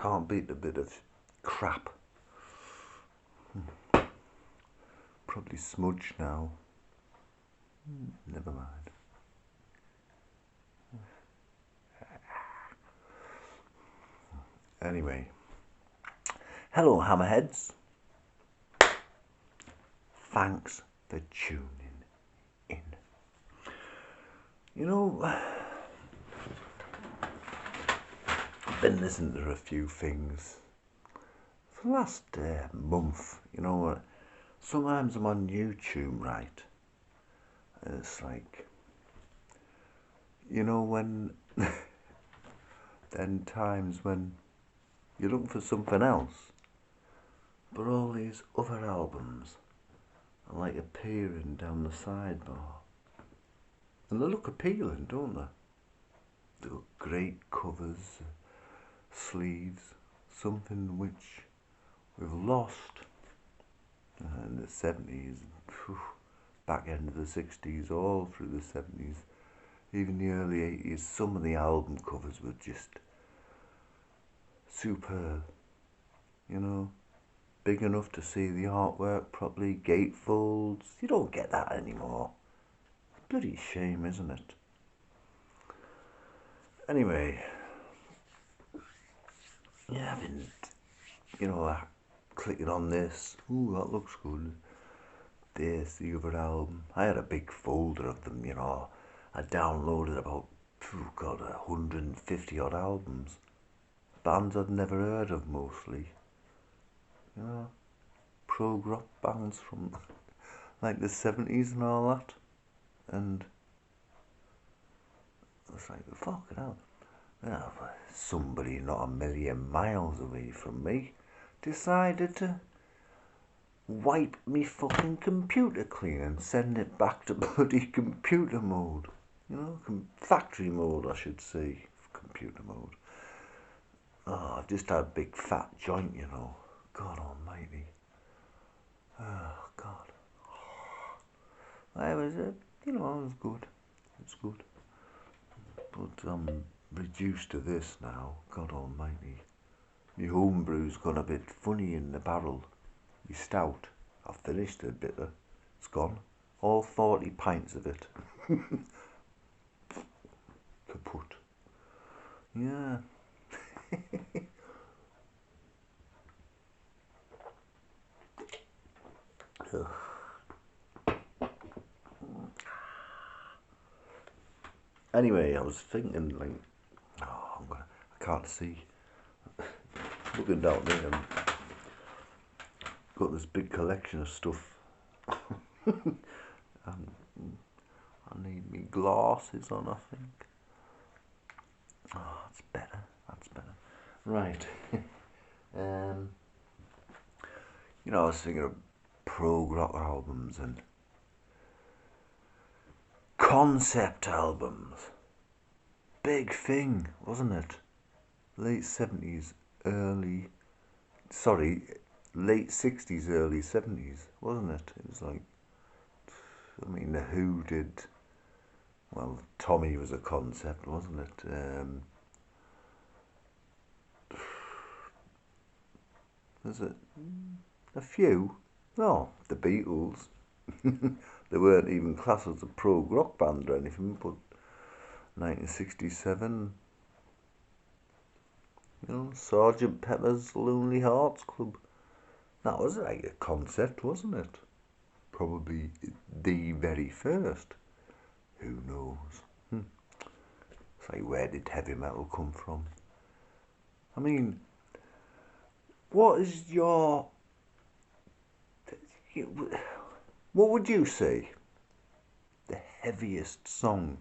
can't beat a bit of crap. Probably smudged now. Never mind. Anyway, hello hammerheads. Thanks for tuning in. You know, I've been listening to a few things for the last month. You know, sometimes I'm on YouTube, right? And it's like, you know, when then times when you're looking for something else, but all these other albums are like appearing down the sidebar. And they look appealing, don't they? They've got great covers, sleeves, something which we've lost in the 70s, back end of the 60s, all through the 70s, even the early 80s. Some of the album covers were just superb, you know, big enough to see the artwork properly, gatefolds. You don't get that anymore. It's a bloody shame, isn't it? Anyway, yeah, I've been, you know, clicking on this. Ooh, that looks good. This, the other album. I had a big folder of them, you know. I downloaded about, 150 odd albums. Bands I'd never heard of mostly. You know, prog rock bands from like the 70s and all that. And I was like, fucking hell. Yeah, somebody not a million miles away from me decided to wipe me fucking computer clean and send it back to bloody computer mode. You know, factory mode, I should say. Computer mode. Oh, I've just had a big fat joint, you know. God almighty. Oh, God. I was, you know, I was good. It's good. But I'm reduced to this now. God almighty. My homebrew's gone a bit funny in the barrel. My stout. I've finished a bit. It's gone. All 40 pints of it. Kaput. Yeah. Anyway, I was thinking, like, I can't see. Looking down there, and got this big collection of stuff. And I need me glasses on, I think. Oh, that's better. That's better. Right. You know, I was thinking of prog rock albums and concept albums. Big thing, wasn't it? Late 70s, late 60s, early 70s, wasn't it? It was like, I mean, the Who did, well, Tommy was a concept, wasn't it? There's a few. No, the Beatles. They weren't even classed as a prog rock band or anything, but 1967, you know, Sergeant Pepper's Lonely Hearts Club. That was like a concept, wasn't it? Probably the very first. Who knows? It's like, where did heavy metal come from? I mean, what is your... What would you say the heaviest song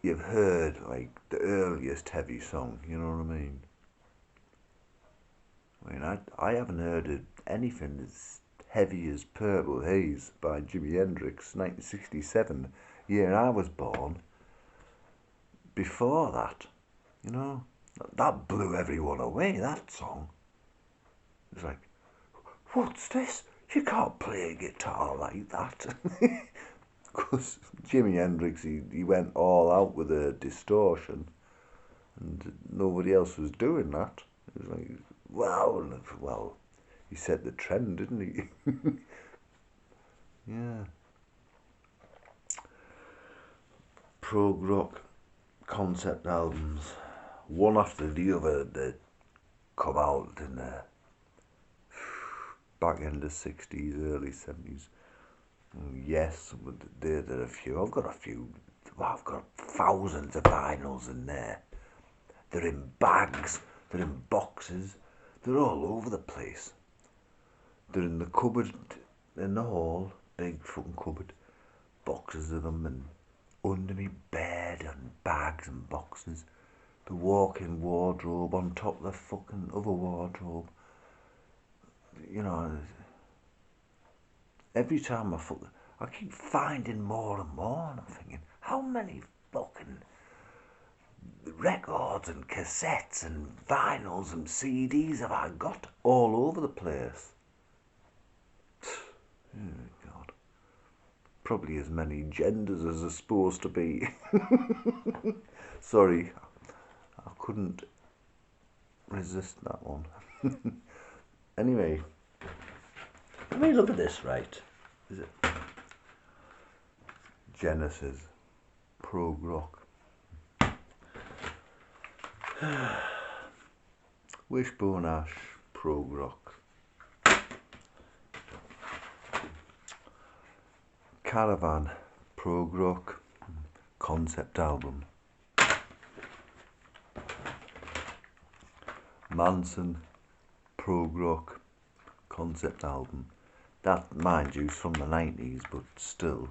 you've heard, like the earliest heavy song, you know what I mean? I mean, I haven't heard of anything as heavy as Purple Haze by Jimi Hendrix, 1967, year I was born. Before that, you know, that blew everyone away, that song. It's like, what's this? You can't play a guitar like that. Because Jimi Hendrix, he went all out with the distortion. and nobody else was doing that. It was like, wow, well, he set the trend, didn't he? Yeah. Prog rock concept albums, one after the other, that come out in the back end of 60s, early 70s. Yes, there are a few. I've got a few. Well, I've got thousands of vinyls in there. They're in bags, they're in boxes, they're all over the place. They're in the cupboard, in the hall, big fucking cupboard, boxes of them, and under me bed, and bags and boxes. The walk-in wardrobe on top of the fucking other wardrobe. You know, every time I keep finding more and more, and I'm thinking, how many fucking records and cassettes and vinyls and CDs have I got all over the place? Oh, God. Probably as many genders as are supposed to be. Sorry, I couldn't resist that one. Anyway, let me look at this, right? Is it Genesis, prog rock? Wishbone Ash, prog rock. Caravan, prog rock, concept album. Manson, prog rock, concept album. That, mind you, is from the 90s, but still.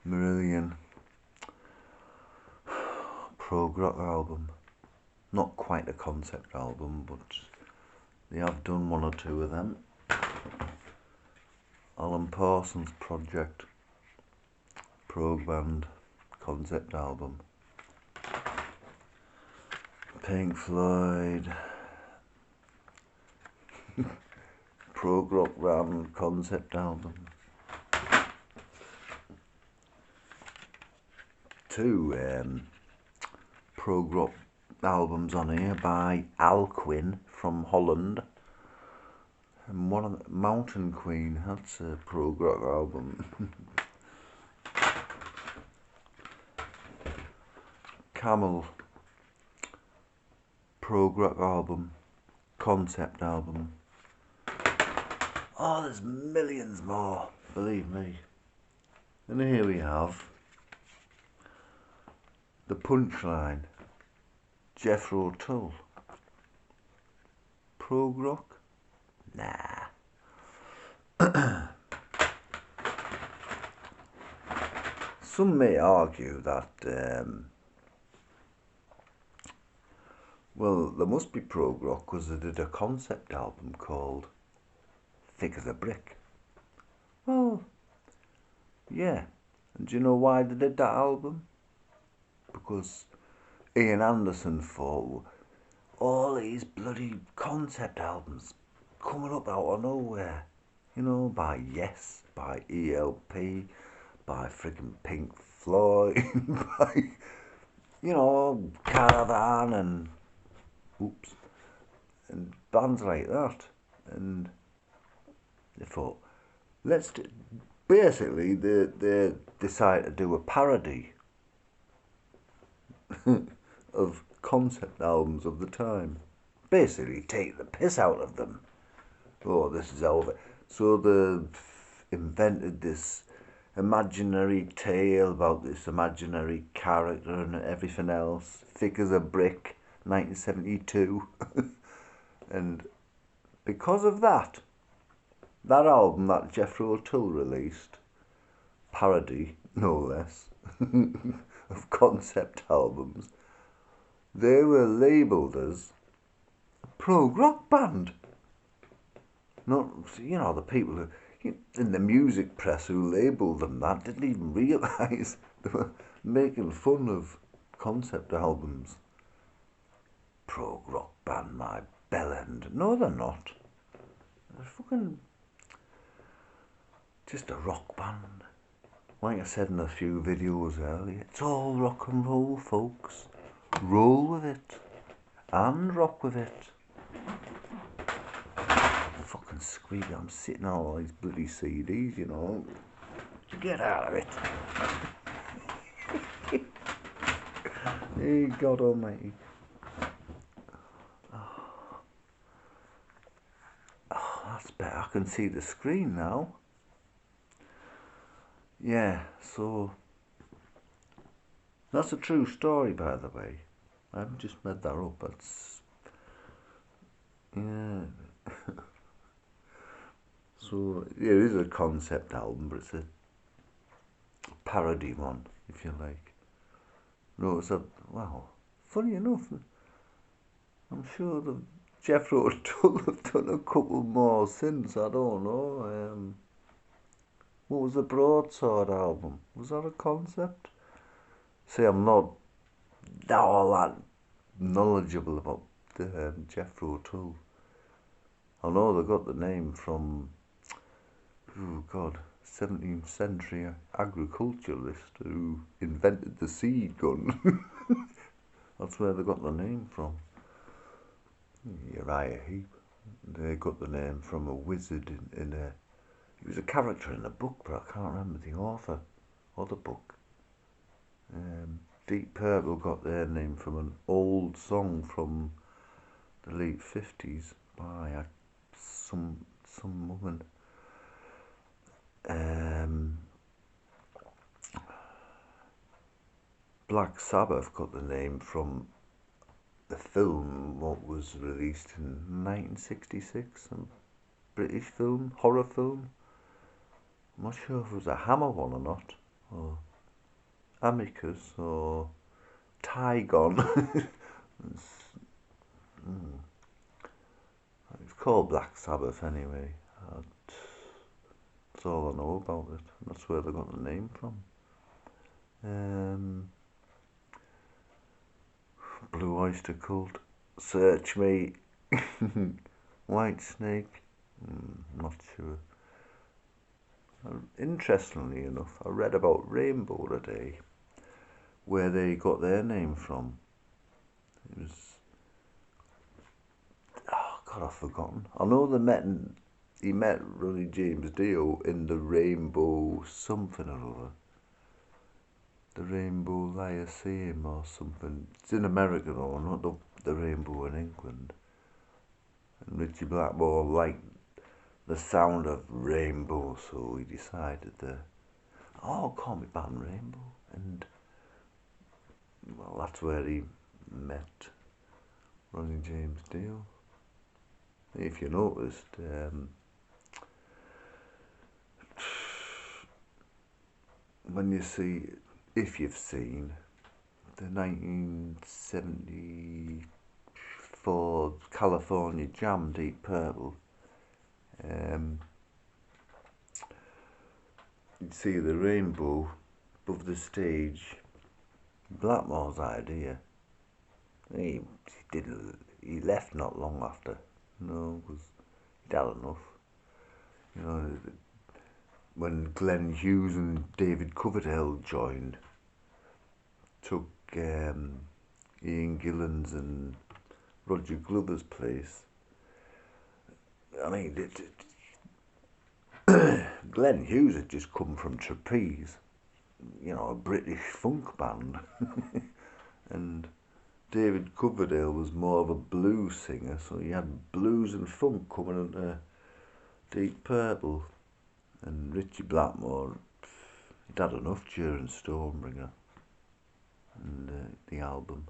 Marillion, prog rock album. Not quite a concept album, but they have done one or two of them. Alan Parsons Project, prog band, concept album. Pink Floyd, prog rock band, concept album. Two prog rock albums on here by Al Quinn from Holland. And one of the Mountain Queen, that's a prog rock album. Camel, prog rock album, concept album. Oh, there's millions more, believe me. And here we have The Punchline, Jethro Tull. Prog rock? Nah. Some may argue that, well, there must be prog rock because they did a concept album called Thick as a Brick. Well, yeah. And do you know why they did that album? Because Ian Anderson thought, all these bloody concept albums coming up out of nowhere, you know, by Yes, by ELP, by friggin' Pink Floyd, by, you know, Caravan and and bands like that. And they thought, basically they decided to do a parody of concept albums of the time. Basically take the piss out of them. Oh, this is over. So they invented this imaginary tale about this imaginary character and everything else. Thick as a Brick, 1972. And because of that album that Jethro Tull released, parody, no less, of concept albums, they were labelled as a prog rock band. Not, you know, the people who, in the music press who labelled them that didn't even realise they were making fun of concept albums. Prog rock band, my bellend. No, they're not. They're fucking just a rock band. like I said in a few videos earlier, it's all rock and roll, folks. Roll with it. And rock with it. Fucking squeak, I'm sitting on all these bloody CDs, you know. Get out of it. Hey, God almighty. Oh, that's better. I can see the screen now. Yeah, so that's a true story, by the way. I haven't just made that up. That's, yeah. So it is a concept album, but it's a parody one, if you like. No, it's a, well, funny enough, I'm sure the Jethro Tull have done a couple more since. I don't know. What was the Broadsword album? Was that a concept? See, I'm not all that knowledgeable about Jethro Tull. I know they got the name from, oh God, 17th century agriculturalist who invented the seed gun. That's where they got the name from. Uriah Heep. They got the name from a wizard in a... He was a character in a book, but I can't remember the author or the book. Deep Purple got their name from an old song from the late 50s by some woman. Black Sabbath got the name from the film what was released in 1966, a British film, horror film. I'm not sure if it was a Hammer one or not, or Amicus, or Tygon. It's called Black Sabbath anyway. That's all I know about it. That's where they got the name from. Blue Oyster Cult, Search Me, White Snake, not sure. Interestingly enough, I read about Rainbow today, where they got their name from. It was, oh God, I've forgotten. I know he met Ronnie James Dio in the Rainbow something or other. The Rainbow Lyceum or something. It's in America though, not the Rainbow in England. And Richie Blackmore liked the sound of Rainbow, so he decided to, call me band Rainbow. And, well, that's where he met Ronnie James Dio. If you noticed, when you see, if you've seen the 1974 California Jam, Deep Purple, you'd see the rainbow above the stage. Blackmore's idea. He left not long after. No, because he'd had enough. You know, when Glenn Hughes and David Coverdale joined, took Ian Gillan's and Roger Glover's place. I mean, Glenn Hughes had just come from Trapeze, you know, a British funk band, and David Coverdale was more of a blues singer, so he had blues and funk coming into Deep Purple. And Richie Blackmore, he'd had enough during Stormbringer and the album.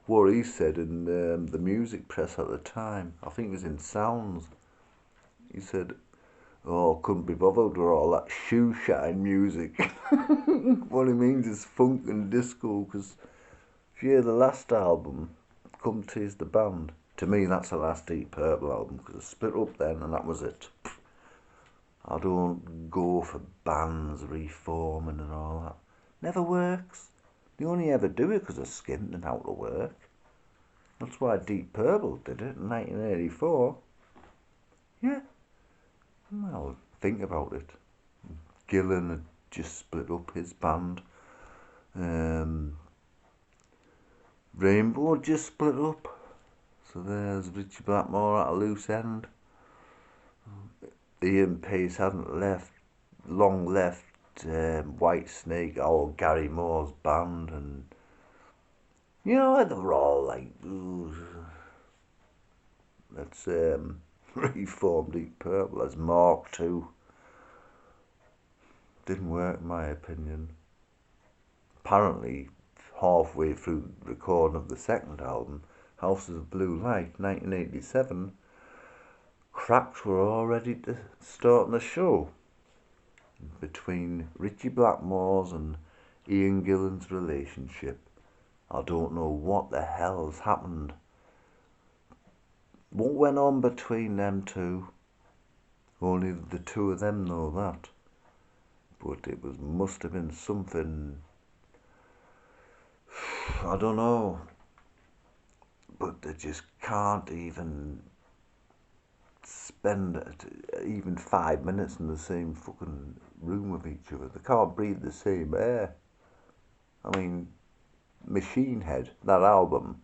What he said in the music press at the time, I think it was in Sounds, he said, "Oh, couldn't be bothered with all that shoe shine music." What he means is funk and disco, because if you hear the last album, Come Taste the Band, to me that's the last Deep Purple album, because it split up then and that was it. I don't go for bands reforming and all that. Never works. They only ever do it because they're skint and out of work. That's why Deep Purple did it in 1984. Yeah. Well, think about it. Gillen had just split up his band. Rainbow just split up. So there's Richie Blackmore at a loose end. Ian Pace hadn't long left White Snake or Gary Moore's band, and you know they were all like, ooh, let's reform Deep Purple as Mark II. Didn't work in my opinion. Apparently, halfway through the recording of the second album, Houses of Blue Light, 1987, cracks were already starting the show between Richie Blackmore's and Ian Gillan's relationship. I don't know what the hell's happened. What went on between them two? Only the two of them know that. But it must have been something, I don't know. But they just can't even spend even 5 minutes in the same fucking room with each other. They can't breathe the same air. I mean, Machine Head, that album,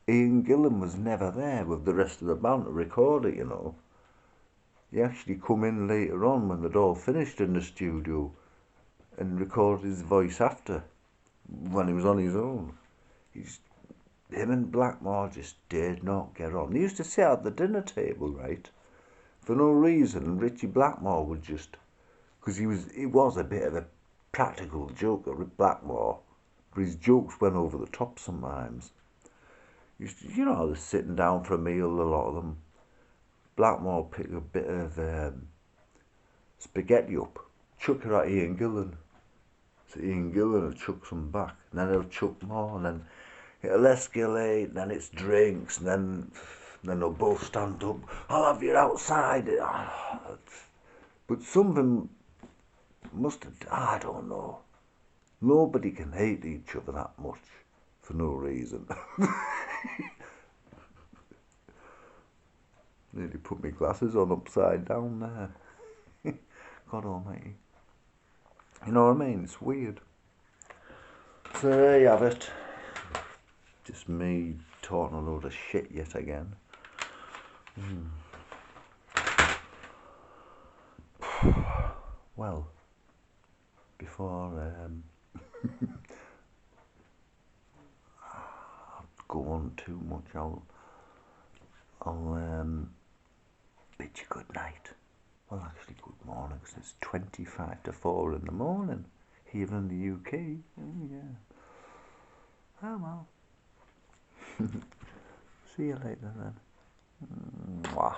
Ian Gillan was never there with the rest of the band to record it, you know. He actually come in later on when they'd all finished in the studio and recorded his voice after, when he was on his own. Him and Blackmore just did not get on. They used to sit at the dinner table, right? For no reason, Richie Blackmore would just, because he was a bit of a practical joker, Blackmore, but his jokes went over the top sometimes. You know, they're sitting down for a meal, a lot of them. Blackmore pick a bit of spaghetti up, chuck it at Ian Gillan. So Ian Gillan will chuck some back, and then he'll chuck more, and then it'll escalate, and then it's drinks, and then they'll both stand up. I'll have you outside. But something must have, I don't know. Nobody can hate each other that much for no reason. Nearly put my glasses on upside down there. God almighty. You know what I mean? It's weird. So there you have it. Just me talking a load of shit yet again. Well, before I go on too much, I'll bid you good night. Well, actually, good morning, because it's 25 to 4 in the morning here in the UK. Oh, yeah. Oh, well. See you later then. Mwah.